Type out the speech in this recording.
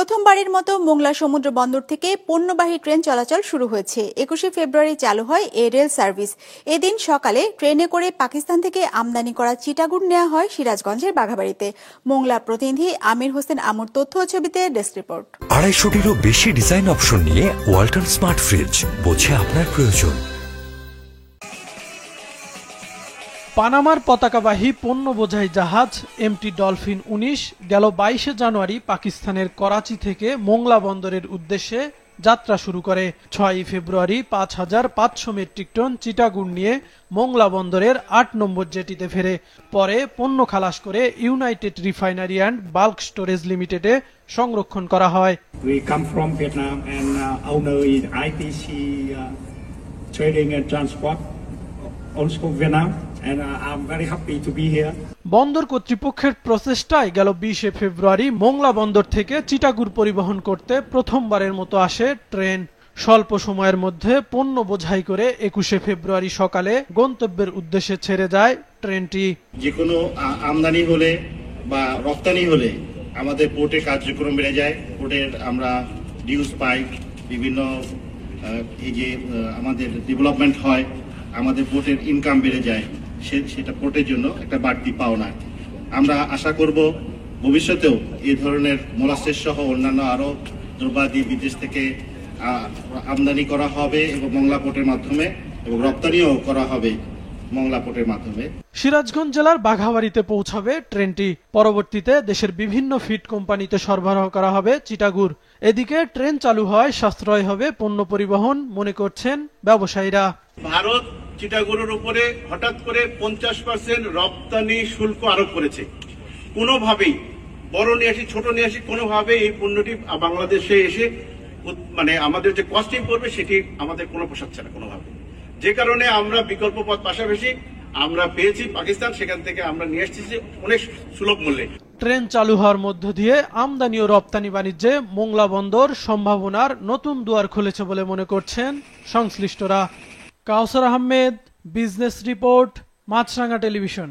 প্রথমবারের মতো মোংলা সমুদ্র বন্দর থেকে পণ্যবাহী ট্রেন চলাচল শুরু হয়েছে। 21শে ফেব্রুয়ারি চালু হয় এই রেল সার্ভিস। এদিন সকালে ট্রেনে করে পাকিস্তান থেকে আমদানি করা চিটাগুড় নেওয়া হয় সিরাজগঞ্জের বাঘাবাড়িতে। মোংলা প্রতিনিধি আমির হোসেন আমুর তথ্য ও ছবিতে ডেস্ক রিপোর্ট। 250-টিরও বেশি ডিজাইন অপশন নিয়ে ওয়ালটন স্মার্ট ফ্রিজ, বোঝে আপনার প্রয়োজন। পানামার পতাকাবাহী পণ্য বোঝাই জাহাজ এমটি ডলফিন 19 গেল 22শে জানুয়ারি পাকিস্তানের করাচি থেকে মোংলা বন্দরের উদ্দেশ্যে যাত্রা শুরু করে। 6ই ফেব্রুয়ারি 5500 মেট্রিক টন চিটাগুড় নিয়ে মোংলা বন্দরের 8 নম্বর জেটিতে ফেরে। পরে পণ্য খালাস করে United refinery and bulk storage লিমিটেডে সংরক্ষণ করা হয়। We come from Vietnam and owner is ITC Trading and Transport, also Vietnam. And I'm very happy to be here. বন্দর কর্তৃপক্ষের প্রচেষ্টায় গেল 20শে ফেব্রুয়ারি মোংলা বন্দর থেকে চিটাগুড় পরিবহন করতে প্রথমবারের মতো আসে ট্রেন। স্বল্প সময়ের মধ্যে পণ্য বোঝাই করে 21শে ফেব্রুয়ারি সকালে গন্তব্যের উদ্দেশ্যে ছেড়ে যায় ট্রেনটি। যে কোনো আমদানি হলে বা রপ্তানি হলে আমাদের পোর্টে কার্যক্রম বেড়ে যায়। পোর্টের আমরা ডিউজ পাই, বিভিন্ন এই যে আমাদের ডেভেলপমেন্ট হয়, আমাদের পোর্টের ইনকাম বেড়ে যায়, সেটা পোর্টের জন্য একটা বাড়তি পাওনা। আমরা আশা করব ভবিষ্যতেও এই ধরনের মোলাসেস সহ অন্যান্য আরো দ্রব্যাদি বিদেশ থেকে আমদানি করা হবে এবং মোংলা পোর্টের মাধ্যমে, এবং রপ্তানিও করা হবে মোংলা পোর্টের মাধ্যমে। সিরাজগঞ্জ জেলার বাঘাবাড়িতে পৌঁছাবে ট্রেনটি। পরবর্তীতে দেশের বিভিন্ন ফিড কোম্পানিতে সরবরাহ করা হবে চিটাগুড়। এদিকে ট্রেন চালু হয় সাশ্রয় হবে পণ্য পরিবহন মনে করছেন ব্যবসায়ীরা। ভারত চিটাগুড়ের উপরে হঠাৎ করে 50% রপ্তানি শুল্ক আরোপ করেছে। কোনোভাবেই বড় নিয়ে আসি ছোট নিয়ে আসি, কোনোভাবে এই পণ্যটি বাংলাদেশে এসে মানে আমাদের যে কস্টিং পড়বে সেটি আমাদের কোনো পোষাচ্ছে না কোনোভাবে। যে কারণে আমরা বিকল্প পথ পাশাপাশি আমরা পেয়েছি পাকিস্তান, সেখান থেকে আমরা নিয়ে আসছি অনেক সুলভ মূল্যে। ট্রেন চালু হওয়ার মধ্য দিয়ে আমদানি ও রপ্তানি বাণিজ্যে মোংলা বন্দর সম্ভাবনার নতুন দুয়ার খুলেছে বলে মনে করছেন সংশ্লিষ্টরা। কাউসার আহমেদ, বিজনেস রিপোর্ট, মাছরাঙা টেলিভিশন।